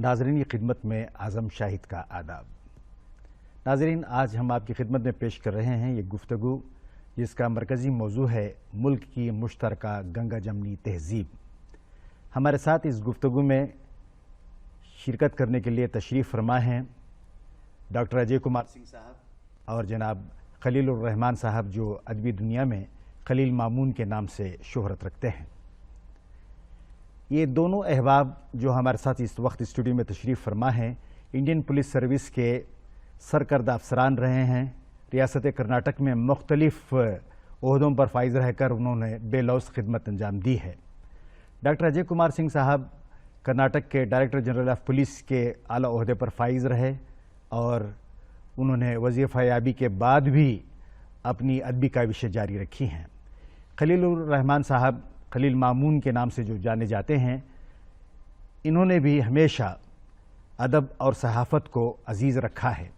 नाज़रीन की खिदमत में आज़म शाहिद का आदाब। नाज़रीन, आज हम आपकी खिदमत में पेश कर रहे हैं ये गुफ्तगू जिसका मरकज़ी मौजू है मुल्क की मुश्तरका गंगा जमनी तहज़ीब। हमारे साथ इस गुफ्तगू में शिरकत करने के लिए तशरीफ़ फरमा हैं डॉक्टर अजय कुमार सिंह साहब और जनाब खलीलुर रहमान साहब, जो अदबी दुनिया में खलील मामून के नाम से शोहरत रखते हैं। ये दोनों अहबाब जो हमारे साथ इस वक्त स्टूडियो में तशरीफ़ फरमा हैं, इंडियन पुलिस सर्विस के सरकर्दा अफसरान रहे हैं। रियासत कर्नाटक में मुख्तलिफ़ ओहदों पर फाइज रहकर उन्होंने बेलौस खिदमत अंजाम दी है। डॉक्टर अजय कुमार सिंह साहब कर्नाटक के डायरेक्टर जनरल ऑफ पुलिस के आला ओहदे पर फाइज रहे और उन्होंने वजीफ़ा याबी के बाद भी अपनी अदबी काविशें जारी रखी हैं। खलीलुर रहमान साहब खलील मामून के नाम से जो जाने जाते हैं, इन्होंने भी हमेशा अदब और सहाफ़त को अजीज़ रखा है।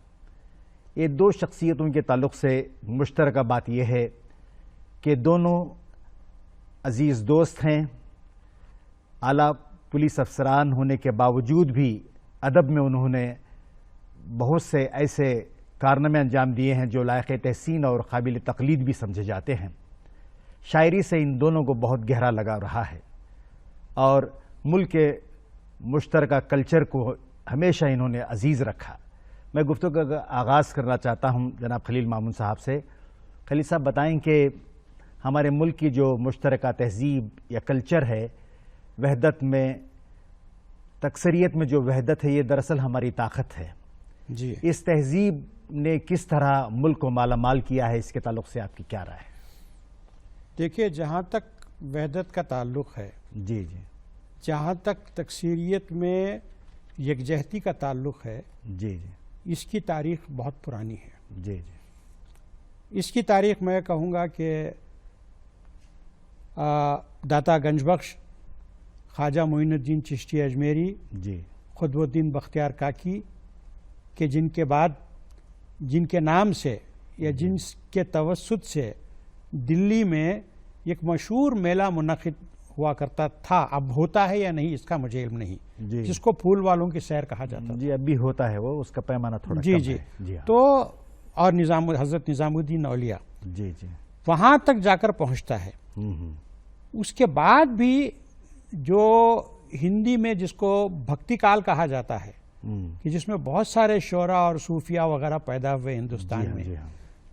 ये दो शख्सियतों के ताल्लुक़ से मुश्तरका बात यह है कि दोनों अजीज़ दोस्त हैं। आला पुलिस अफसरान होने के बावजूद भी अदब में उन्होंने बहुत से ऐसे कारनामे अंजाम दिए हैं जो लायक तहसीन और काबिल तक़लीद भी समझे जाते हैं। शायरी से इन दोनों को बहुत गहरा लगाव रहा है और मुल्क के मुश्तरका कल्चर को हमेशा इन्होंने अजीज़ रखा। मैं गुफ्तगू का आगाज़ करना चाहता हूँ जनाब खलील मामून साहब से। खलील साहब, बताएं कि हमारे मुल्क की जो मुश्तरका तहज़ीब या कल्चर है, वहदत में, तकसरियत में जो वहदत है, ये दरअसल हमारी ताकत है जी। इस तहज़ीब ने किस तरह मुल्क को माला माल किया है, इसके ताल्लुक़ से आपकी क्या राय है? देखिए, जहाँ तक वहदत का ताल्लुक़ है, जी जी, जहाँ तक तकसीरियत में यकजहती का ताल्लुक़ है, जी जी, इसकी तारीख़ बहुत पुरानी है। जी जी, इसकी तारीख़ मैं कहूँगा कि दाता गंजबख्श ख्वाजा मोइनुद्दीन चिश्ती अजमेरी, जी, खुतबुद्दीन बख्तियार काकी के जिनके बाद जिनके नाम से या जिनके तवस्सुत से दिल्ली में एक मशहूर मेला मुनक़िद हुआ करता था, अब होता है या नहीं इसका मुझे इल्म नहीं, जिसको फूल वालों की सैर कहा जाता था। जी, अभी होता है वो, उसका पैमाना थोड़ा जी कम जी है। जी हाँ। तो और हज़रत निज़ामुद्दीन औलिया जी जी, वहाँ तक जाकर पहुँचता है। उसके बाद भी जो हिंदी में जिसको भक्ति काल कहा जाता है कि जिसमें बहुत सारे शोरा और सूफिया वगैरह पैदा हुए हिंदुस्तान में,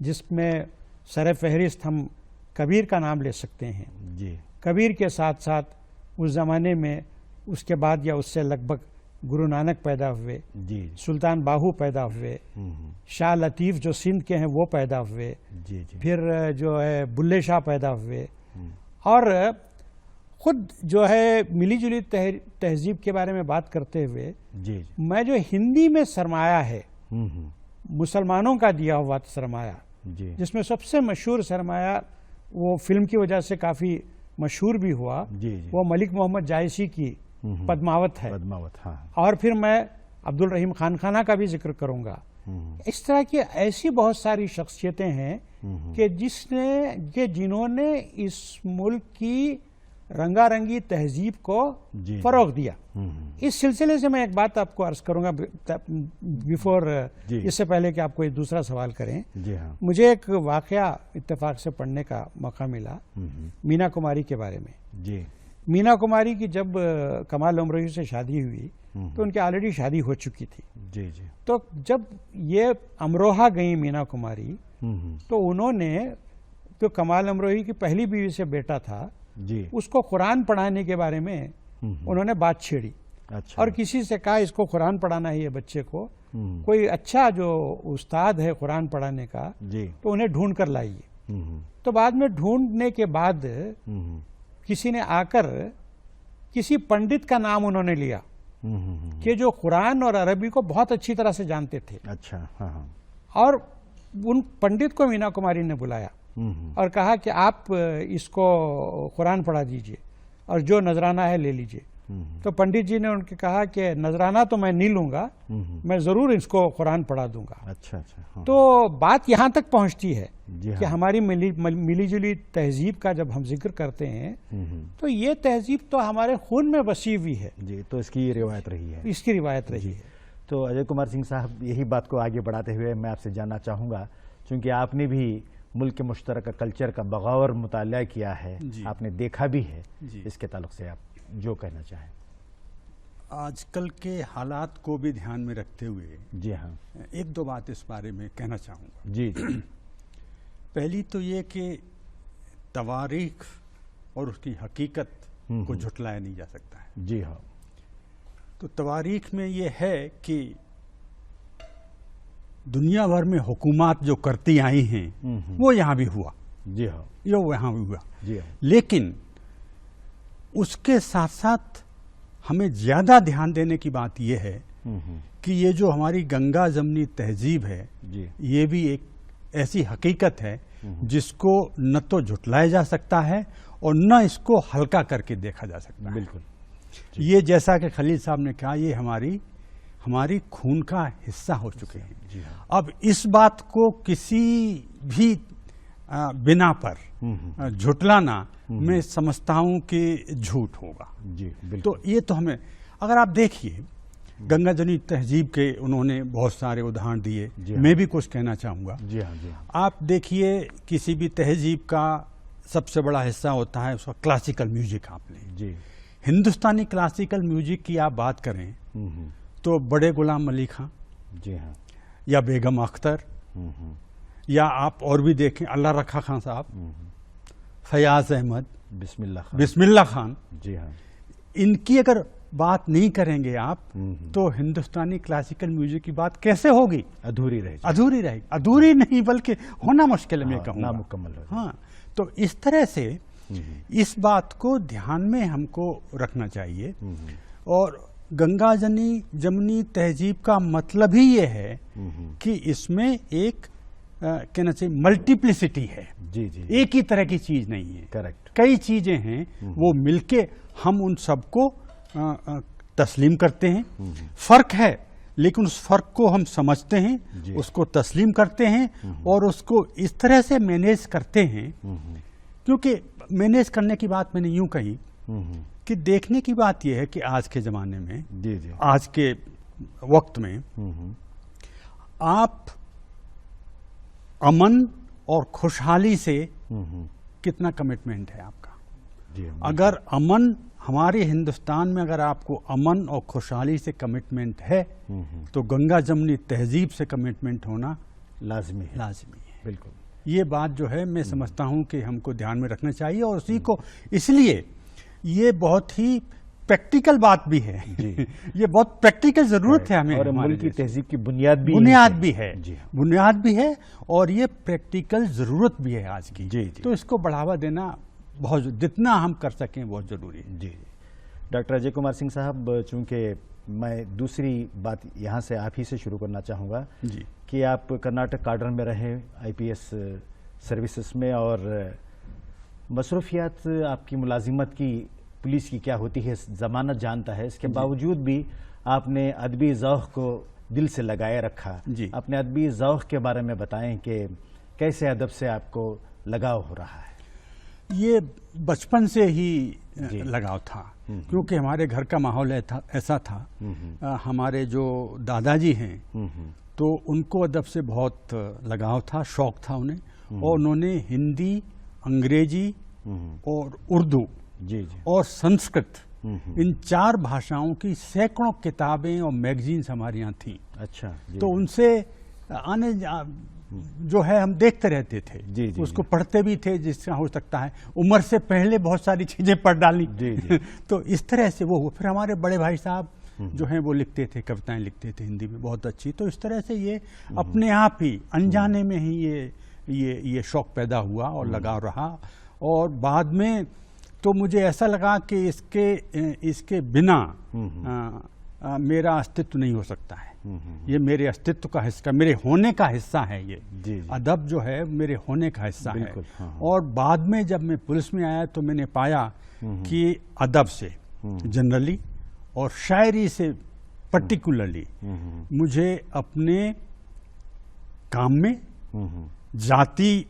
जिसमें सर फहरिस्त हम कबीर का नाम ले सकते हैं। जी, कबीर के साथ साथ उस ज़माने में उसके बाद या उससे लगभग गुरु नानक पैदा हुए, जी, सुल्तान बाहू पैदा हुए, शाह लतीफ़ जो सिंध के हैं वो पैदा हुए, जी, जी, फिर जो है बुल्ले शाह पैदा हुए, और ख़ुद जो है मिली जुली तहज़ीब के बारे में बात करते हुए, जी, मैं जो हिंदी में सरमाया है, मुसलमानों का दिया हुआ सरमाया, जिसमें सबसे मशहूर सरमाया वो फिल्म की वजह से काफ़ी मशहूर भी हुआ, वो मलिक मोहम्मद जायसी की पद्मावत है। पद्मावत, हाँ। और फिर मैं अब्दुल रहीम खान खाना का भी जिक्र करूँगा। इस तरह की ऐसी बहुत सारी शख्सियतें हैं कि जिन्होंने इस मुल्क की रंगारंगी तहजीब को फ़रोग़ दिया। इस सिलसिले से मैं एक बात आपको अर्ज़ करूँगा बिफोर, इससे पहले कि आपको एक दूसरा सवाल करें। जी हाँ। मुझे एक वाक़या इत्तेफाक से पढ़ने का मौका मिला मीना कुमारी के बारे में। जी, मीना कुमारी की जब कमाल अमरोही से शादी हुई तो उनकी ऑलरेडी शादी हो चुकी थी। जी जी, तो जब ये अमरोहा गई मीना कुमारी, तो उन्होंने जो कमाल अमरोही की पहली बीवी से बेटा था जी, उसको कुरान पढ़ाने के बारे में उन्होंने बात छेड़ी। अच्छा। और किसी से कहा इसको कुरान पढ़ाना है, ये बच्चे को कोई अच्छा जो उस्ताद है कुरान पढ़ाने का, जी, तो उन्हें ढूंढ कर लाइए। तो बाद में ढूंढने के बाद किसी ने आकर किसी पंडित का नाम उन्होंने लिया कि जो कुरान और अरबी को बहुत अच्छी तरह से जानते थे। अच्छा, हाँ हाँ। और उन पंडित को मीना कुमारी ने बुलाया और कहा कि आप इसको कुरान पढ़ा दीजिए और जो नजराना है ले लीजिए। तो पंडित जी ने उनके कहा कि नजराना तो मैं नहीं लूंगा, मैं जरूर इसको कुरान पढ़ा दूंगा। अच्छा अच्छा। हाँ। तो बात यहाँ तक पहुँचती है जी कि हाँ। हमारी मिली जुली तहजीब का जब हम जिक्र करते हैं तो ये तहजीब तो हमारे खून में बसी हुई है जी, तो इसकी ये रिवायत रही है। इसकी रिवायत रही है। तो अजय कुमार सिंह साहब, यही बात को आगे बढ़ाते हुए मैं आपसे जानना चाहूँगा, चूँकि आपने भी मुल्क के मुश्तरक कल्चर का बग़ावर मुताला किया है, आपने देखा भी है, इसके ताल्लुक़ से आप जो कहना चाहें। आजकल के हालात को भी ध्यान में रखते हुए जी हाँ, एक दो बात इस बारे में कहना चाहूँगा। जी जी। पहली तो ये कि तवारीख और उसकी हकीकत को झुटलाया नहीं जा सकता है। जी हाँ। तो तवारीख में ये है कि दुनिया भर में हुकूमत जो करती आई हैं वो यहाँ भी हुआ, जी हाँ, ये वहाँ भी हुआ, जी हाँ, लेकिन उसके साथ साथ हमें ज़्यादा ध्यान देने की बात यह है कि ये जो हमारी गंगा जमनी तहजीब है, जी, ये भी एक ऐसी हकीकत है जिसको न तो झुटलाया जा सकता है और न इसको हल्का करके देखा जा सकता है। बिल्कुल। ये जैसा कि खलील साहब ने कहा, ये हमारी खून का हिस्सा हो चुके हैं। जी हाँ। अब इस बात को किसी भी बिना पर झुटलाना मैं समझता हूं कि झूठ होगा। जी बिल्कुल। तो ये तो हमें, अगर आप देखिए गंगा जमनी तहजीब के उन्होंने बहुत सारे उदाहरण दिए, मैं भी कुछ कहना चाहूँगा। जी हाँ, जी हाँ। आप देखिए किसी भी तहजीब का सबसे बड़ा हिस्सा होता है उसका क्लासिकल म्यूजिक। आपने जी, हिंदुस्तानी क्लासिकल म्यूजिक की आप बात करें तो बड़े गुलाम अली खां, जी हाँ, या बेगम अख्तर, या आप और भी देखें अल्लाह रखा खान साहब, फयाज अहमद, बिस्मिल्लाह खान, जी हाँ, इनकी अगर बात नहीं करेंगे आप तो हिंदुस्तानी क्लासिकल म्यूजिक की बात कैसे होगी? अधूरी रहेगी। अधूरी रहेगी, अधूरी नहीं बल्कि होना मुश्किल है, मैं कहूँगा नामुकम्मल हो। हाँ, तो इस तरह से इस बात को ध्यान में हमको रखना चाहिए। और गंगा जमनी तहजीब का मतलब ही ये है कि इसमें एक कहना चाहिए मल्टीप्लिसिटी है। जी जी, एक ही तरह की चीज नहीं है, करेक्ट, कई चीजें हैं, वो मिलके हम उन सबको तस्लीम करते हैं। फर्क है लेकिन उस फर्क को हम समझते हैं, उसको तस्लीम करते हैं और उसको इस तरह से मैनेज करते हैं। क्योंकि मैनेज करने की बात मैंने यूं कही कि देखने की बात यह है कि आज के ज़माने में, जी जी, आज के वक्त में आप अमन और खुशहाली से कितना कमिटमेंट है आपका? जी, अगर अमन, हमारे हिंदुस्तान में अगर आपको अमन और खुशहाली से कमिटमेंट है तो गंगा जमनी तहजीब से कमिटमेंट होना लाजमी है, लाजमी है। बिल्कुल, ये बात जो है मैं समझता हूँ कि हमको ध्यान में रखना चाहिए और उसी को, इसलिए ये बहुत ही प्रैक्टिकल बात भी है। जी। ये बहुत प्रैक्टिकल जरूरत है हमें, और मुल्क की तहजीब की बुनियाद भी है, बुनियाद भी है और ये प्रैक्टिकल जरूरत भी है आज की। जी, जी। तो इसको बढ़ावा देना बहुत, जितना हम कर सकें बहुत जरूरी है। जी। डॉक्टर अजय कुमार सिंह साहब, चूंकि मैं दूसरी बात यहाँ से आप ही से शुरू करना चाहूँगा जी, कि आप कर्नाटक काडर में रहे, IPS सर्विसेज में, और मसरूफियात आपकी मुलाजिमत की पुलिस की क्या होती है ज़मानत जानता है, इसके बावजूद भी आपने अदबी ज़ौक़ को दिल से लगाए रखा। अपने अदबी ज़ौक़ के बारे में बताएं कि कैसे अदब से आपको लगाव हो रहा है? ये बचपन से ही लगाव था, क्योंकि हमारे घर का माहौल ऐसा था। हमारे जो दादाजी हैं तो उनको अदब से बहुत लगाव था, शौक़ था उन्हें, और उन्होंने हिंदी, अंग्रेजी और उर्दू और संस्कृत, इन 4 भाषाओं की सैकड़ों किताबें और मैगजीन्स हमारे यहाँ थी। अच्छा। तो उनसे आने जो है हम देखते रहते थे। जी, जी, उसको पढ़ते भी थे, जिसका हो सकता है उम्र से पहले बहुत सारी चीजें पढ़ डाली। जी, जी। तो इस तरह से वो फिर हमारे बड़े भाई साहब जो हैं वो लिखते थे, कविताएं लिखते थे हिंदी में बहुत अच्छी। तो इस तरह से ये अपने आप ही अनजाने में ही ये शौक पैदा हुआ और लगाव रहा। और बाद में तो मुझे ऐसा लगा कि इसके बिना मेरा अस्तित्व नहीं हो सकता है। ये मेरे अस्तित्व का हिस्सा, मेरे होने का हिस्सा है। ये अदब जो है मेरे होने का हिस्सा है। हाँ। और बाद में जब मैं पुलिस में आया तो मैंने पाया कि अदब से जनरली और शायरी से पर्टिकुलरली मुझे अपने काम में जाति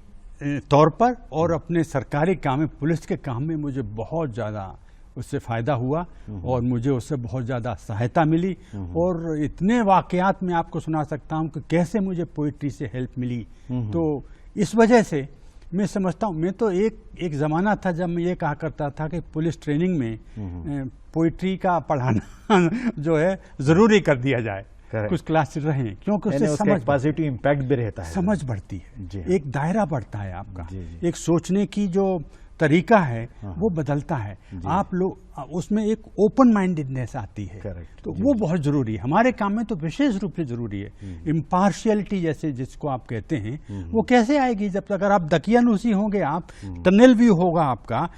तौर पर और अपने सरकारी काम में, पुलिस के काम में मुझे बहुत ज़्यादा उससे फ़ायदा हुआ और मुझे उससे बहुत ज़्यादा सहायता मिली। और इतने वाक़यात मैं आपको सुना सकता हूँ कि कैसे मुझे पोइट्री से हेल्प मिली। तो इस वजह से मैं समझता हूँ, मैं तो एक ज़माना था जब मैं ये कहा करता था कि पुलिस ट्रेनिंग में पोइट्री का पढ़ाना जो है ज़रूरी कर दिया जाए, कुछ क्लासेस रहें, क्योंकि उससे समझ, पॉजिटिव इम्पैक्ट भी रहता है, समझ बढ़ती है, एक दायरा बढ़ता है आपका, एक सोचने की जो तरीका है वो बदलता है, आप लोग उसमें एक ओपन माइंडेडनेस आती है। तो वो बहुत ज़रूरी है, हमारे काम में तो विशेष रूप से ज़रूरी है। इम्पार्शियलिटी जैसे जिसको आप कहते हैं वो कैसे आएगी जब तक अगर आप दकियानूसी होंगे, आप टनल व्यू होगा आपका,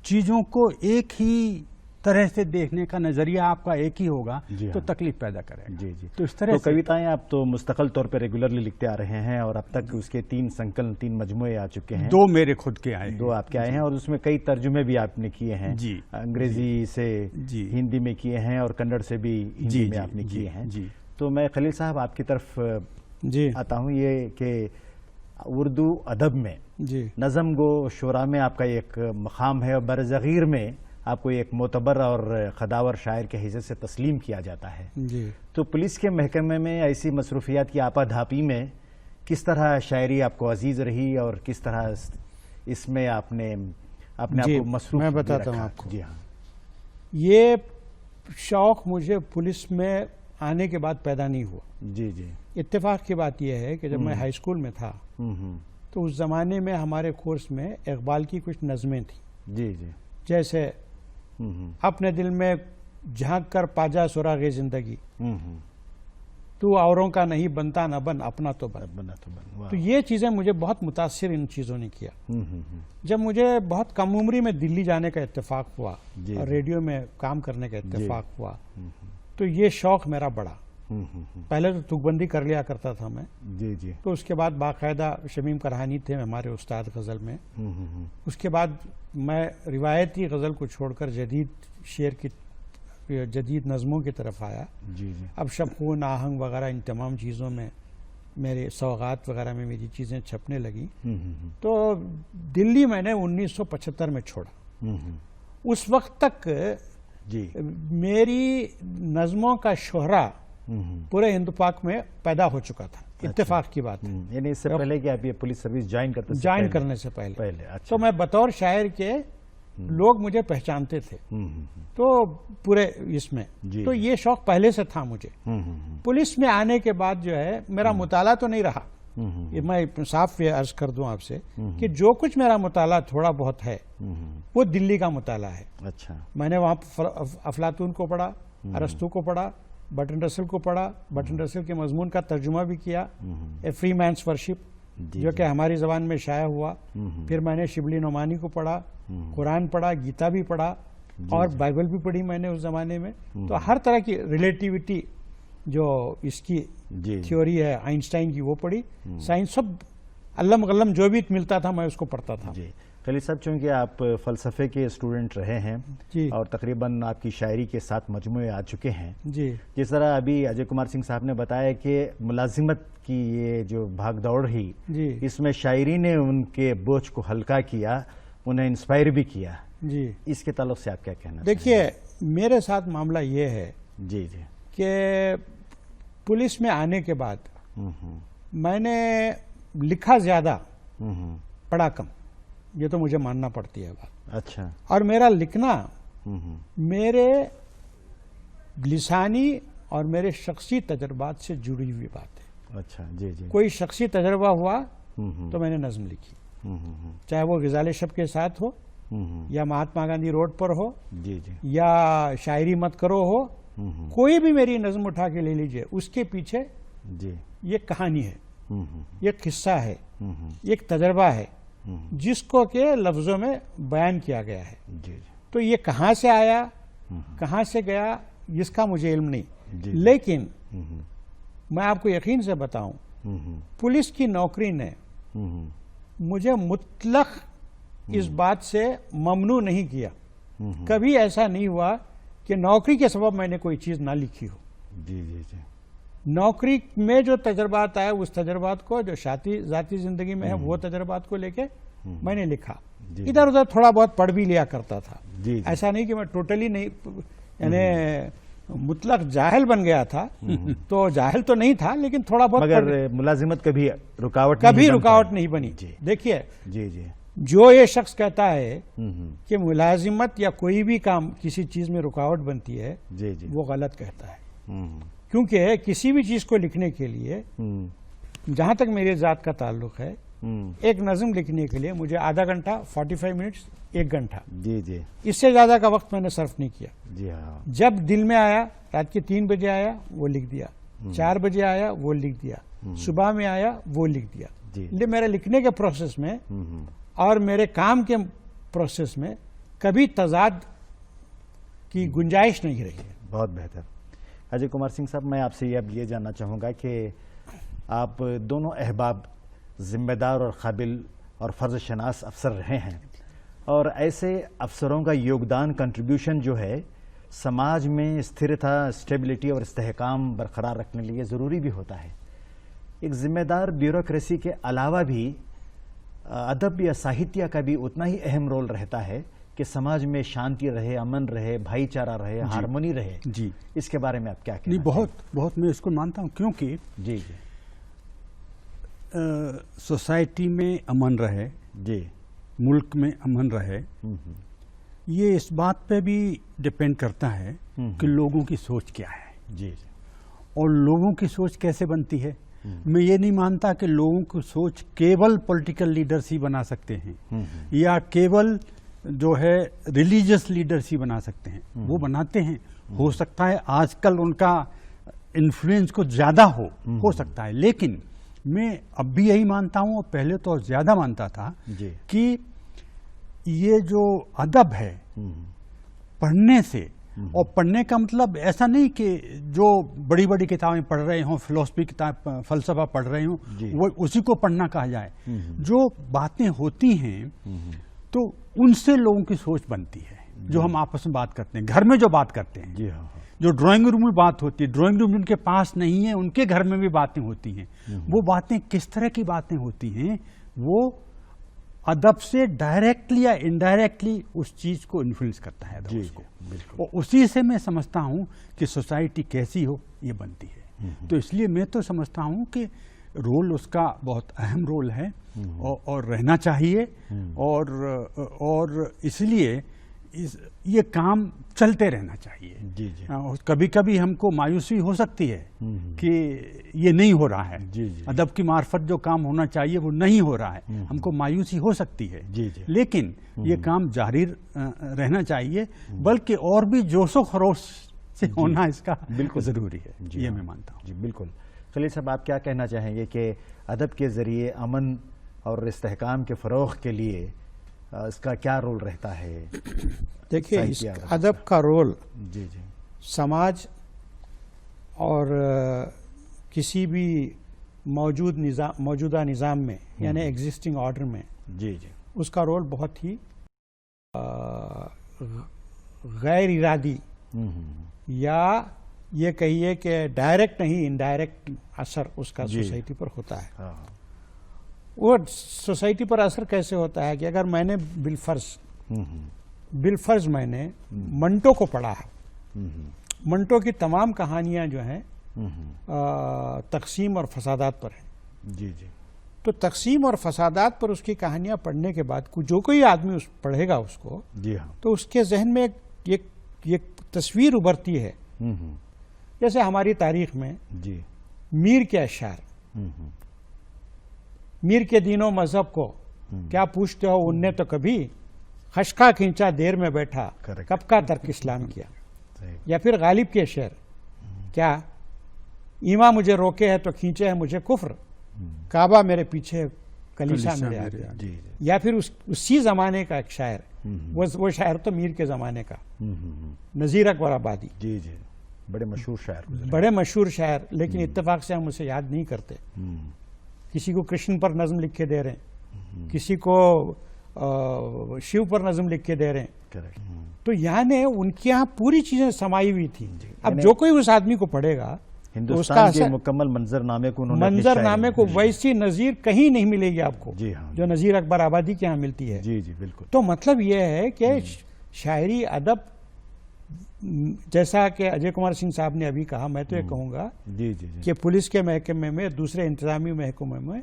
चीज़ों को एक ही तरह से देखने का नजरिया आपका एक ही होगा, तो तकलीफ पैदा करेगा। जी जी। तो इस तरह से कविताएं आप तो मुस्तकिल तौर पर रेगुलरली लिखते आ रहे हैं और अब तक उसके 3 संकलन, 3 मजमुए आ चुके हैं। 2 मेरे खुद के आए हैं, 2 आपके आए हैं और उसमें कई तर्जुमे भी आपने किए हैं जी, अंग्रेजी से हिंदी में किए हैं और कन्नड़ से भी हिंदी में आपने किए हैं। तो मैं खलील साहब आपकी तरफ आता हूँ, ये कि उर्दू अदब में नज़म गो शुरा में आपका एक मकाम है और बरज़गीर में आपको एक मोतबर और खदावर शायर के हिस्से से तस्लीम किया जाता है जी। तो पुलिस के महकमे में ऐसी मसरूफियात की आपाधापी में किस तरह शायरी आपको अजीज रही और किस तरह इसमें आपने अपने आप को मसरूफ? मैं बताता हूँ आपको। जी हाँ, ये शौक़ मुझे पुलिस में आने के बाद पैदा नहीं हुआ। जी जी। इत्तेफाक की बात यह है कि जब मैं हाई स्कूल में था तो उस ज़माने में हमारे कोर्स में इकबाल की कुछ नज़में थी। जी जी। जैसे अपने दिल में झांक कर पाजा सुरागे जिंदगी, तू औरों का नहीं बनता न बन, अपना तो बन। तो ये चीज़ें मुझे बहुत मुतासिर इन चीज़ों ने किया। जब मुझे बहुत कम उम्री में दिल्ली जाने का इत्तेफाक हुआ और रेडियो में काम करने का इत्तेफाक हुआ तो ये शौक़ मेरा बढ़ा। पहले तो तुकबंदी कर लिया करता था मैं, जी जी। तो उसके बाद बाकायदा शमीम करहानी थे हमारे उस्ताद गज़ल में। उसके बाद मैं रिवायती गज़ल को छोड़कर जदीद शेर की, जदीद नज़मों की तरफ आया। जी जी। अब शबखून, आहंग वगैरह इन तमाम चीज़ों में, मेरे सौगात वगैरह में मेरी चीज़ें छपने लगी। तो दिल्ली मैंने 1975 में छोड़ा। उस वक्त तक जी मेरी नज़मों का शोहरा पूरे हिंद पाक में पैदा हो चुका था। इत्तेफाक की बात है, यानी इससे पहले कि आप ये पुलिस सर्विस ज्वाइन करने से पहले। अच्छा। तो मैं बतौर शायर के लोग मुझे पहचानते थे तो पूरे इसमें, तो ये शौक पहले से था मुझे। पुलिस में आने के बाद जो है मेरा मुताला तो नहीं रहा, ये मैं साफ अर्ज कर दूं आपसे कि जो कुछ मेरा मुताला थोड़ा बहुत है वो दिल्ली का मुताला है। अच्छा। मैंने वहाँ अफलातून को पढ़ा, अरस्तू को पढ़ा, बर्ट्रैंड रसल को पढ़ा, बर्ट्रैंड रसल के मजमून का तर्जुमा भी किया, ए फ्री मैन्स वर्शिप जो कि हमारी ज़बान में शाया हुआ। फिर मैंने शिबली नोमानी को पढ़ा, कुरान पढ़ा, गीता भी पढ़ा और बाइबल भी पढ़ी मैंने उस ज़माने में। तो हर तरह की रिलेटिविटी जो इसकी थ्योरी है आइंस्टाइन की वो पढ़ी, साइंस सब अल्लम गल्लम जो भी मिलता था मैं उसको पढ़ता था। खलील साहब, चूँकि आप फ़लसफ़े के स्टूडेंट रहे हैं जी, और तकरीबन आपकी शायरी के 7 मजमुए आ चुके हैं जी। जिस तरह अभी अजय कुमार सिंह साहब ने बताया कि मुलाजिमत की ये जो भाग दौड़ रही, इसमें शायरी ने उनके बोझ को हल्का किया, उन्हें इंस्पायर भी किया। जी, इसके ताल्लुक से आप क्या कहना? देखिए मेरे साथ मामला ये है जी जी कि पुलिस में आने के बाद मैंने लिखा ज़्यादा, पढ़ा कम, ये तो मुझे मानना पड़ती है बात। अच्छा। और मेरा लिखना मेरे लिसानी और मेरे शख्सी तजर्बात से जुड़ी हुई बात है। अच्छा। जी जी। कोई शख्सी तजर्बा हुआ तो मैंने नज़म लिखी, चाहे वो ग़िज़ाल शब के साथ हो या महात्मा गांधी रोड पर हो, जी जी, या शायरी मत करो हो, कोई भी मेरी नज़म उठा के ले लीजिए, उसके पीछे जी ये कहानी है, ये किस्सा है, एक तजर्बा है जिसको के लफ्ज़ों में बयान किया गया है। जी। तो ये कहाँ से आया, कहाँ से गया, इसका मुझे इल्म नहीं, लेकिन मैं आपको यकीन से बताऊं, पुलिस की नौकरी ने मुझे मुतलक इस बात से ममनू नहीं किया कभी ऐसा नहीं हुआ कि नौकरी के सबब मैंने कोई चीज़ ना लिखी हो। जी जी जी। नौकरी में जो तजर्बात आए उस तजर्बात को, जो ज़ाती ज़िंदगी में है वो तजर्बात को लेके मैंने लिखा। इधर उधर थोड़ा बहुत पढ़ भी लिया करता था। जी। ऐसा नहीं कि मैं टोटली नहीं, यानी मुतलक जाहिल बन गया था। तो जाहिल तो नहीं था, लेकिन थोड़ा बहुत मगर मुलाजिमत कभी रुकावट नहीं बनी। देखिए जी जी, जो ये शख्स कहता है कि मुलाजिमत या कोई भी काम किसी चीज में रुकावट बनती है, जी जी, वो गलत कहता है। क्योंकि किसी भी चीज को लिखने के लिए, जहां तक मेरे जात का ताल्लुक है, एक नज़म लिखने के लिए मुझे आधा घंटा, 45 मिनट्स, 1 घंटा, जी जी, इससे ज्यादा का वक्त मैंने सर्फ नहीं किया। जी हाँ। जब दिल में आया, रात के 3 बजे आया वो लिख दिया, 4 बजे आया वो लिख दिया, सुबह में आया वो लिख दिया। इसलिए मेरे लिखने के प्रोसेस में और मेरे काम के प्रोसेस में कभी तजाद की गुंजाइश नहीं रही है। बहुत बेहतर। अजय कुमार सिंह साहब, मैं आपसे अब ये जानना चाहूँगा कि आप दोनों अहबाब जिम्मेदार और काबिल और फ़र्ज़ शनास अफसर रहे हैं, और ऐसे अफसरों का योगदान, कंट्रीब्यूशन जो है समाज में स्थिरता, स्टेबिलिटी और इस्तेहकाम बरकरार रखने के लिए ज़रूरी भी होता है। एक ज़िम्मेदार ब्यूरोक्रेसी के अलावा भी अदब या साहित्य का भी उतना ही अहम रोल रहता है कि समाज में शांति रहे, अमन रहे, भाईचारा रहे, हारमोनी रहे। जी, इसके बारे में आप क्या कहते हैं? बहुत मैं इसको मानता हूँ, क्योंकि जी जी, सोसाइटी में अमन रहे, जी, मुल्क में अमन रहे, ये इस बात पे भी डिपेंड करता है कि लोगों की सोच क्या है। जी, और लोगों की सोच कैसे बनती है। मैं ये नहीं मानता कि लोगों की सोच केवल पॉलिटिकल लीडर्स ही बना सकते हैं या केवल जो है रिलीजियस लीडर्स ही बना सकते हैं। वो बनाते हैं, हो सकता है आजकल उनका इन्फ्लुएंस कुछ ज़्यादा हो सकता है, लेकिन मैं अब भी यही मानता हूँ, और पहले तो ज़्यादा मानता था कि ये जो अदब है, पढ़ने से, और पढ़ने का मतलब ऐसा नहीं कि जो बड़ी बड़ी किताबें पढ़ रहे हों, फिलोसफी किताब, फलसफा पढ़ रहे हों, वो उसी को पढ़ना कहा जाए। जो बातें होती हैं तो उनसे लोगों की सोच बनती है। जो हम आपस में बात करते हैं, घर में जो बात करते हैं, जी हाँ, जो ड्राइंग रूम में बात होती है, ड्राइंग रूम उनके पास नहीं है, उनके घर में भी बातें होती हैं। वो बातें किस तरह की बातें होती हैं, वो अदब से डायरेक्टली या इनडायरेक्टली उस चीज़ को इन्फ्लुएंस करता है अदब उसको, और उसी से मैं समझता हूँ कि सोसाइटी कैसी हो ये बनती है। तो इसलिए मैं तो समझता हूँ कि रोल उसका बहुत अहम रोल है और रहना चाहिए, और इसलिए ये काम चलते रहना चाहिए। जी जी। कभी कभी हमको मायूसी हो सकती है कि ये नहीं हो रहा है, जी जी, अदब की मार्फत जो काम होना चाहिए वो नहीं हो रहा है, हमको मायूसी हो सकती है। जी जी। लेकिन ये काम जारी रहना चाहिए, बल्कि और भी जोशो खरोश से होना इसका बिल्कुल ज़रूरी है, ये मैं मानता हूँ। जी बिल्कुल। खलील साहब, आप क्या कहना चाहेंगे कि अदब के ज़रिए अमन और इस्तेहकाम के फ़रोग़ के लिए इसका क्या रोल रहता है? देखिए, इस अदब का रोल जी जी समाज और किसी भी मौजूदा निज़ाम में, यानी एग्जिस्टिंग ऑर्डर में, जी जी, उसका रोल बहुत ही गैर इरादी या ये कहिए कि डायरेक्ट नहीं, इनडायरेक्ट असर उसका सोसाइटी पर होता है। वो सोसाइटी पर असर कैसे होता है कि अगर मैंने बिलफर्ज मैंने मंटो को पढ़ा है, मंटो की तमाम कहानियां जो हैं तकसीम और फसादात पर हैं। जी जी। तो तकसीम और फसादात पर उसकी कहानियां पढ़ने के बाद जो कोई आदमी पढ़ेगा उसको, जी हाँ, तो उसके जहन में एक तस्वीर उभरती है। जैसे हमारी तारीख में जी मीर के अशार, मीर के दीनों मजहब को क्या पूछते हो, उनने तो कभी खशका खींचा देर में बैठा, कब का तर्क इस्लाम किया। या फिर गालिब के शेर, क्या ईमा मुझे रोके है तो खींचे है मुझे कुफ्र, काबा मेरे पीछे कलीसा मेरे आगे। या फिर उसी जमाने का एक शायर, वो शायर तो मीर के जमाने का, नज़ीर अकबर आबादी। जी जी, बड़े मशहूर शायर, लेकिन इत्तेफाक से हम उसे याद नहीं करते। किसी को कृष्ण पर नज़म लिख के दे रहे हैं, किसी को शिव पर नज़म लिख के दे रहे हैं। तो यानी उनके यहाँ पूरी चीजें समाई हुई थी। अब जो कोई उस आदमी को पढ़ेगा तो उसका हिंदुस्तान के असर, मुकम्मल मंजरनामे को उन्होंने अपनी मंजरनामे को शायरी- वैसी नज़ीर कहीं नहीं मिलेगी आपको जी हाँ, जो नज़ीर अकबर आबादी के यहाँ मिलती है। जी जी बिल्कुल। तो मतलब यह है कि शायरी अदब, जैसा कि अजय कुमार सिंह साहब ने अभी कहा, मैं तो ये कहूँगा जी जी जी कि पुलिस के महकमे में, दूसरे इंतजामी महकमे में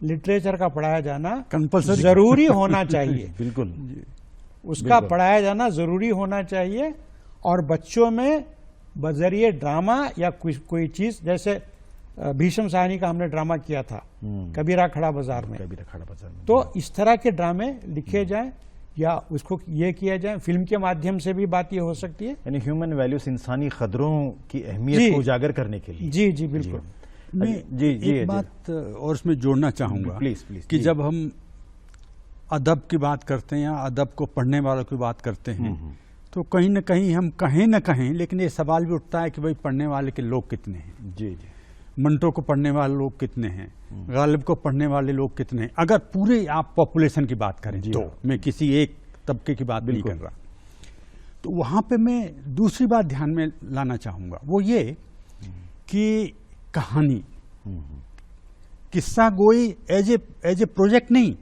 लिटरेचर का पढ़ाया जाना कंपल्सरी जरूरी होना चाहिए। बिल्कुल। उसका पढ़ाया जाना जरूरी होना चाहिए, और बच्चों में बजरिए ड्रामा या कोई चीज, जैसे भीष्म साहनी का हमने ड्रामा किया था कबीरा खड़ा बाजार में, कबीरा खड़ा बाजार में। तो इस तरह के ड्रामे लिखे जाएं या उसको ये किया जाए, फिल्म के माध्यम से भी बात ये हो सकती है। यानी ह्यूमन वैल्यूज, इंसानी कदरों की जी। अहमियत को उजागर करने के लिए। जी जी बिल्कुल। मैं जी जी एक बात और उसमें जोड़ना चाहूँगा प्लीज प्लीज कि जब हम अदब की बात करते हैं या अदब को पढ़ने वालों की बात करते हैं तो कहीं ना कहीं हम कहें न कहें, लेकिन ये सवाल भी उठता है कि भाई पढ़ने वाले के लोग कितने हैं। जी जी मंटो को पढ़ने वाले लोग कितने हैं, गालिब को पढ़ने वाले लोग कितने हैं, अगर पूरे आप पॉपुलेशन की बात करें तो, मैं किसी एक तबके की बात नहीं कर रहा। तो वहाँ पे मैं दूसरी बात ध्यान में लाना चाहूँगा, वो ये कि कहानी, किस्सा गोई एज ए प्रोजेक्ट नहीं,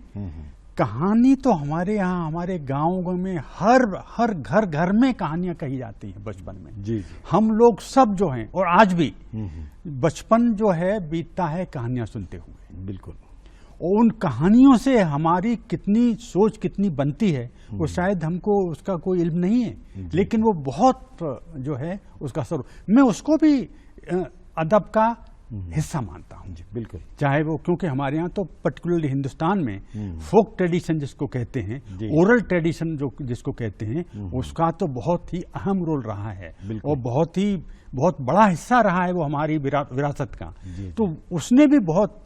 कहानी तो हमारे यहाँ, हमारे गाँव में हर घर में कहानियां कही जाती हैं बचपन में। जी जी हम लोग सब जो हैं, और आज भी बचपन जो है बीतता है कहानियां सुनते हुए। बिल्कुल। और उन कहानियों से हमारी कितनी सोच कितनी बनती है वो शायद हमको उसका कोई इल्म नहीं है, लेकिन वो बहुत जो है उसका असर, मैं उसको भी अदब का हिस्सा मानता हूँ। जी बिल्कुल। चाहे वो, क्योंकि हमारे यहाँ तो पर्टिकुलरली हिंदुस्तान में फोक ट्रेडिशन जिसको कहते हैं, ओरल ट्रेडिशन जो जिसको कहते हैं, उसका तो बहुत ही अहम रोल रहा है और बहुत बड़ा हिस्सा रहा है वो हमारी विरासत का। तो उसने भी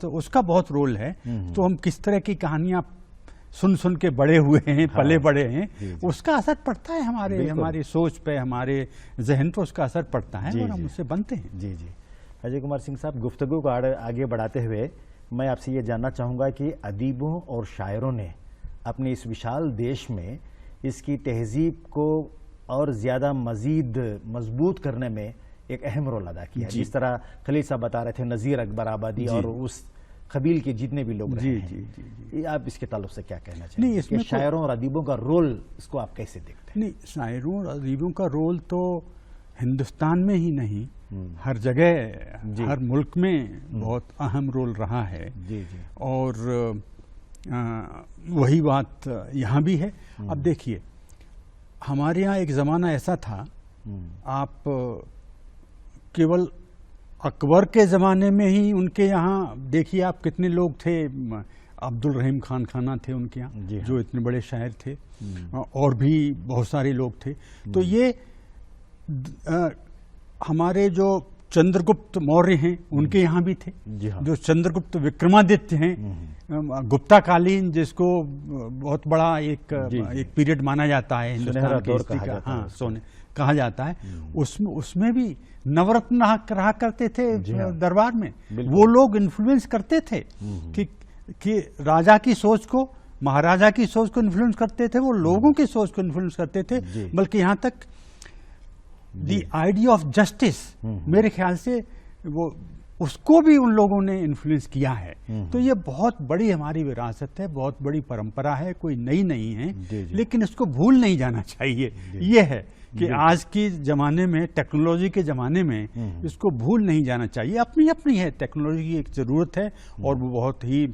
उसका बहुत रोल है। तो हम किस तरह की कहानियां सुन के बड़े हुए हैं, पले बड़े हैं, उसका असर पड़ता है हमारी सोच पे, हमारे जहन पे उसका असर पड़ता है और हम उससे बनते हैं। जी जी। अजय कुमार सिंह साहब, गुफ्तगू को आगे बढ़ाते हुए मैं आपसे ये जानना चाहूँगा कि अदीबों और शायरों ने अपने इस विशाल देश में इसकी तहजीब को और ज़्यादा मज़ीद मजबूत करने में एक अहम रोल अदा किया। जिस तरह खलील साहब बता रहे थे, नज़ीर अकबर आबादी और उस कबील के जितने भी लोग रहे हैं, आप इसके ताल्लुक से क्या कहना चाहेंगे? नहीं, इसमें शायरों और अदीबों का रोल, इसको आप कैसे देखते हैं? नहीं, शायरों और अदीबों का रोल तो हिंदुस्तान में ही नहीं, हर जगह, हर मुल्क में बहुत अहम रोल रहा है। जी जी। और वही बात यहाँ भी है। अब देखिए, हमारे यहाँ एक ज़माना ऐसा था, आप केवल अकबर के ज़माने में ही उनके यहाँ देखिए आप कितने लोग थे, अब्दुल रहीम खान खाना थे उनके यहाँ, जो इतने बड़े शायर थे, और भी बहुत सारे लोग थे। तो ये हमारे जो चंद्रगुप्त मौर्य हैं उनके यहाँ भी थे, जो चंद्रगुप्त विक्रमादित्य हैं, गुप्ता कालीन जिसको बहुत बड़ा एक पीरियड माना जाता है हिंदुस्तान की हिस्ट्री का, हाँ सोने कहा जाता है, उसमें भी नवरत्न रहा करते थे दरबार में। वो लोग इन्फ्लुएंस करते थे कि राजा की सोच को, महाराजा की सोच को इन्फ्लुएंस करते थे, वो लोगों की सोच को इन्फ्लुएंस करते थे, बल्कि यहाँ तक दी आइडिया ऑफ जस्टिस, मेरे ख्याल से वो उसको भी उन लोगों ने इन्फ्लुएंस किया है। तो ये बहुत बड़ी हमारी विरासत है, बहुत बड़ी परंपरा है, कोई नई नहीं है, लेकिन इसको भूल नहीं जाना चाहिए। ये है कि आज के ज़माने में, टेक्नोलॉजी के ज़माने में इसको भूल नहीं जाना चाहिए। अपनी अपनी है, टेक्नोलॉजी की एक ज़रूरत है और वो बहुत ही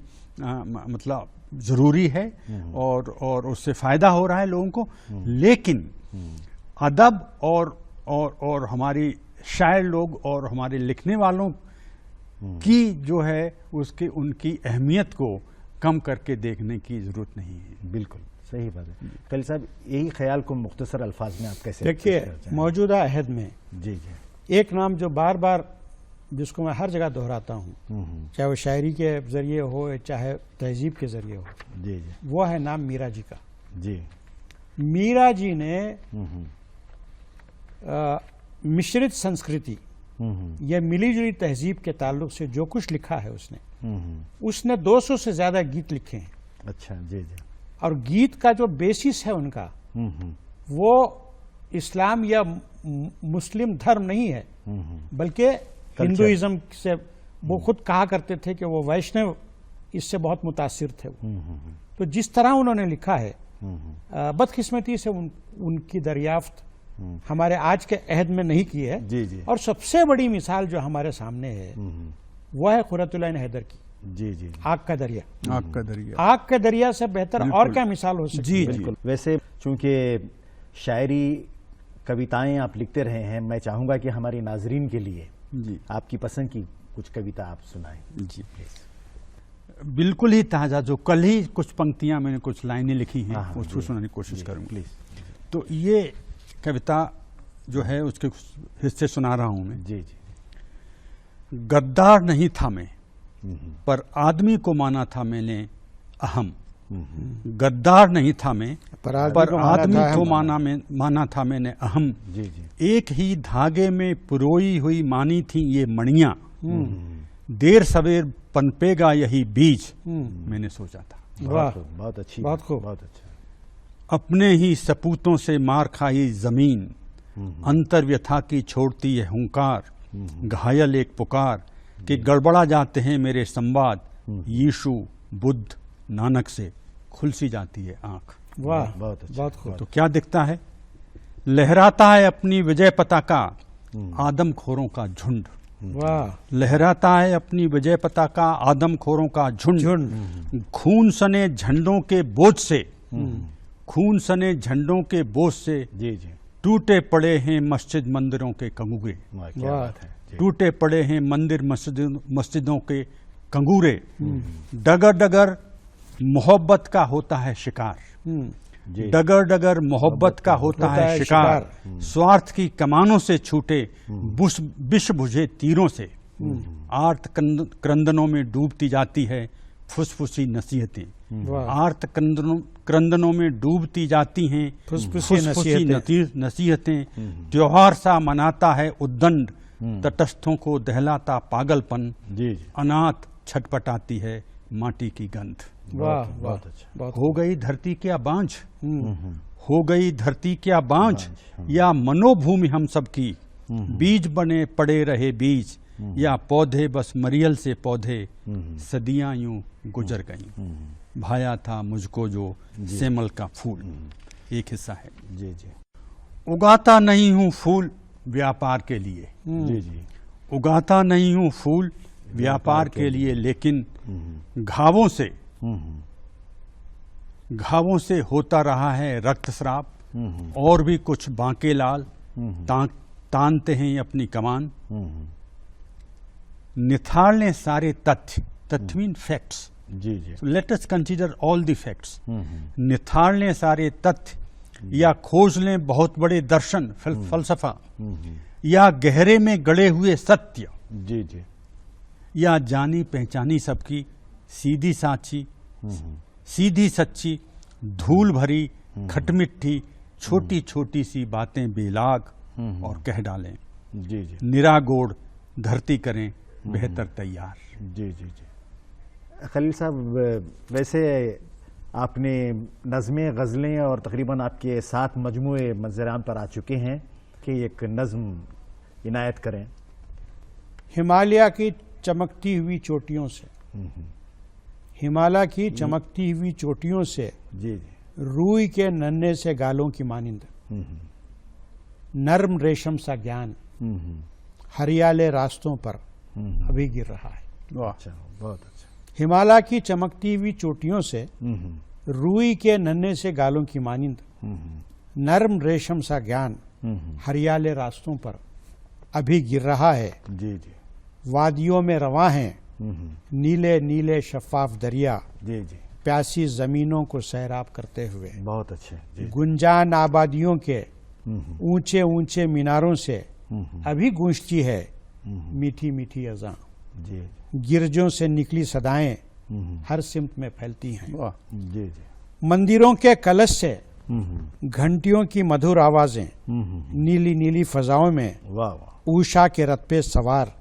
मतलब ज़रूरी है और उससे फ़ायदा हो रहा है लोगों को, लेकिन अदब और हमारी शायर लोग और हमारे लिखने वालों की जो है उनकी अहमियत को कम करके देखने की ज़रूरत नहीं है। बिल्कुल सही बात है। खलील साहब, यही ख्याल को मुख्तसर अल्फाज में आप कैसे देखिए? मौजूदा अहद में जी जी एक नाम जो बार बार, जिसको मैं हर जगह दोहराता हूँ, चाहे वो शायरी के जरिए हो चाहे तहजीब के जरिए हो, जी जी, वो है नाम मीरा जी का। जी, मीरा जी ने मिश्रित संस्कृति या मिलीजुली तहजीब के ताल्लुक से जो कुछ लिखा है उसने 200 से ज़्यादा गीत लिखे हैं। अच्छा, जी जी। और गीत का जो बेसिस है उनका, वो इस्लाम या मुस्लिम धर्म नहीं है, बल्कि हिंदुइज्म से वो खुद कहा करते थे कि वो वैष्णव इससे बहुत मुतासिर थे। तो जिस तरह उन्होंने लिखा है, बदकिस्मती से उनकी दरियाफ्त हमारे आज के अहद में नहीं की है। जी जी। और सबसे बड़ी मिसाल जो हमारे सामने है वह है कुर्रतुल ऐन हैदर की, जी जी। आग का दरिया। आग का दरिया, आग के दरिया से बेहतर और क्या मिसाल हो सकती है। बिल्कुल। वैसे चूंकि शायरी कविताएं आप लिखते रहे हैं, मैं चाहूंगा कि हमारी नाजरीन के लिए जी आपकी पसंद की कुछ कविता आप सुनाएं। जी। बिल्कुल ही ताज़ा, जो कल ही कुछ पंक्तियां मैंने कुछ लाइनें लिखी हैं, हाँ, उसको जी, सुनाने की कोशिश करूंगा। प्लीज। तो ये कविता जो है उसके कुछ हिस्से सुना रहा हूं मैं। जी जी। गद्दार नहीं था मैं, पर आदमी को माना था मैंने अहम। गद्दार नहीं था मैं, पर आदमी को माना था मैंने अहम। जी जी। एक ही धागे में पुरोई हुई मानी थी ये मणियां, देर सवेर पनपेगा यही बीज, मैंने सोचा था। बहुत अच्छी, बहुत खूब। बहुत अच्छा। अपने ही सपूतों से मार खाई जमीन, अंतर व्यथा की छोड़ती है हुंकार, घायल एक पुकार कि गड़बड़ा जाते हैं मेरे संवाद, यीशु बुद्ध नानक से खुल सी जाती है आंख। वाह, बहुत अच्छा, बहुत खूब। तो क्या दिखता है? लहराता है अपनी विजय पताका आदमखोरों का झुंड। वाह। लहराता है अपनी विजय पताका आदमखोरों का झुंड। खून सने झंडों के बोझ से, खून सने झंडों के बोझ से जी जी। टूटे पड़े हैं मस्जिद मंदिरों के कंगूरे। क्या बात है। जी। टूटे पड़े हैं मंदिर मस्जिदों के कंगूरे। डगर डगर मोहब्बत का होता है शिकार, जी। डगर डगर मोहब्बत का होता है शिकार। स्वार्थ की कमानों से छूटे विष बुझे तीरों से, आर्त क्रंदनों में डूबती जाती है फुसफुसी नसीहतें। आर्त क्रंदनों में डूबती जाती हैं फुसफुसी नसीहतें। त्योहार सा मनाता है उद्दंड, तटस्थों को दहलाता पागलपन। जी जी। अनाथ छटपटाती है माटी की गंध। वाह, बहुत अच्छा। हो गई धरती क्या बांझ, हो गई धरती क्या बांझ, या मनोभूमि हम सब की, बीज बने पड़े रहे बीज, या पौधे बस मरियल से पौधे, सदियां यूं गुजर गईं। भाया था मुझको जो सेमल का फूल। एक हिस्सा है। जी जी। उगाता नहीं हूं फूल व्यापार के लिए, जी जी। उगाता नहीं हूं फूल व्यापार के लिए, लेकिन घावों से होता रहा है रक्तस्राव। और भी कुछ बांके लाल तानते हैं अपनी कमान। निथाड़ने सारे तथ्य मीन फैक्ट्स। जी जी। Let us consider all the facts. निथाड़ने सारे तथ्य, या खोज लें बहुत बड़े दर्शन फलसफा, या गहरे में गड़े हुए सत्य। जी जी। या जानी पहचानी सबकी सीधी साची, सीधी सच्ची, धूल भरी खटमिट्ठी छोटी छोटी सी बातें बेलाग और कह डालें। जी जी। निरागोड़ धरती करें बेहतर तैयार। जी जी जी। खलील साहब, वैसे आपने नज़में, गज़लें और तकरीबन आपके 7 मजमूए मंज़राम पर आ चुके हैं कि एक नज़्म इनायत करें। हिमालय की चमकती हुई चोटियों से, हिमालय की चमकती हुई चोटियों से, जी जी। रूई के नन्हे से गालों की मानिंद, नर्म रेशम सा ज्ञान हरियाले रास्तों पर अभी गिर रहा है। अच्छा, बहुत अच्छा। हिमालय की चमकती हुई चोटियों से, रूई के नन्हे से गालों की मानिंद, नर्म रेशम सा ज्ञान हरियाले रास्तों पर अभी गिर रहा है। जी जी। वादियों में रवां हैं नीले नीले शफाफ दरिया, जी जी। प्यासी जमीनों को सैराब करते हुए। बहुत अच्छे। जी। गुंजान आबादियों के ऊंचे ऊंचे मीनारों से अभी गूंजती है मीठी मीठी अज़ां। जी। गिरजों से निकली सदाएं हर सिमत में फैलती हैं। जी जी। मंदिरों के कलश से घंटियों की मधुर आवाजें नीली नीली फजाओं में वाह ऊषा के रथ पे सवार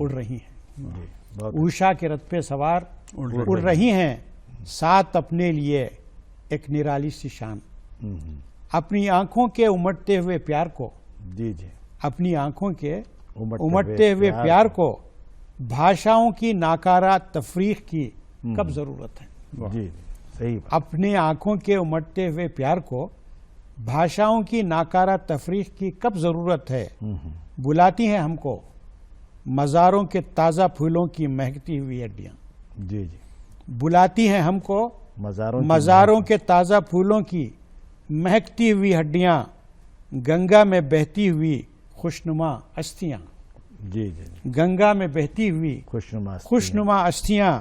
उड़ रही हैं। ऊषा के रथ पे सवार उड़ रही हैं, साथ अपने लिए एक निराली सी शान। अपनी आंखों के उमड़ते हुए प्यार को, जी जी, अपनी आंखों के उमड़ते हुए प्यार को भाषाओं की नाकारा तफरीक की कब जरूरत है। जी जी, सही बात। अपने आंखों के उमड़ते हुए प्यार को भाषाओं की नाकारा तफरीक की कब जरूरत है। बुलाती हैं हमको मज़ारों के ताज़ा फूलों की महकती हुई हड्डियां। जी जी, बुलाती हैं हमको मज़ारों के ताज़ा फूलों की महकती हुई हड्डियां, गंगा में बहती हुई खुशनुमा अस्थियां। जी जी, गंगा में बहती हुई खुशनुमा अस्थियां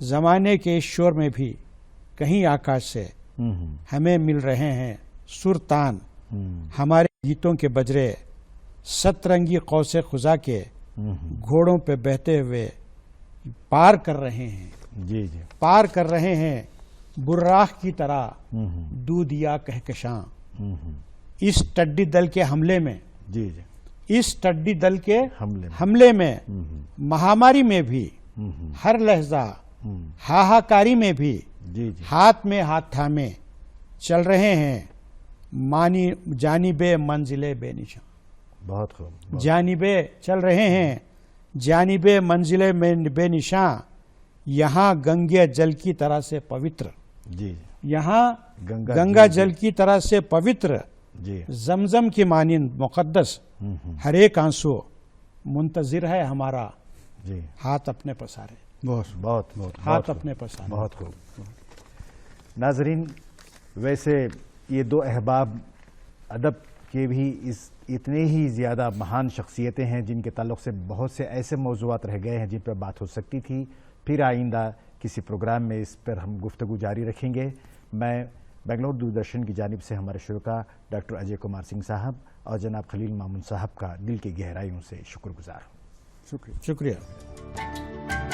ज़माने के इस शोर में भी कहीं आकाश से हमें मिल रहे हैं सुरतान। हमारे गीतों के बजरे सतरंगी कौसे खुजा के घोड़ों पे बहते हुए पार कर रहे हैं। जी जी, पार कर रहे हैं बुर्राख की तरह दूधिया कहकशां। इस टड्डी दल के हमले में, जी जी, इस टड्डी दल के हमले में महामारी में भी, हर लहजा हाहाकारी में भी जी जी, हाथ में हाथ थामे चल रहे हैं मानी जानिबे मंजिले बेनिशां। बहुत खूब। जानिबे चल रहे हैं जानिबे मंजिले में बेनिशां, यहाँ गंगे जल की तरह से पवित्र। जी, यहाँ गंगा जल की तरह से पवित्र, जी, जमजम की मानिंद मुकद्दस हर एक आंसू मुंतजिर है हमारा। जी, हाथ अपने पसारे। बहुत बहुत बहुत, हाथ अपने पसारे। बहुत खूब। नाजरीन, वैसे ये दो अहबाब अदब के भी इतने ही ज़्यादा महान शख्सियतें हैं जिनके ताल्लुक़ से बहुत से ऐसे मौज़ूआत रह गए हैं जिन पर बात हो सकती थी। फिर आइंदा किसी प्रोग्राम में इस पर हम गुफ्तगू जारी रखेंगे। मैं बेंगलुरु दूरदर्शन की जानिब से हमारे शुरका डॉक्टर अजय कुमार सिंह साहब और जनाब खलील मामून साहब का दिल की गहराइयों से शुक्रगुजार हूँ। शुक्रिया।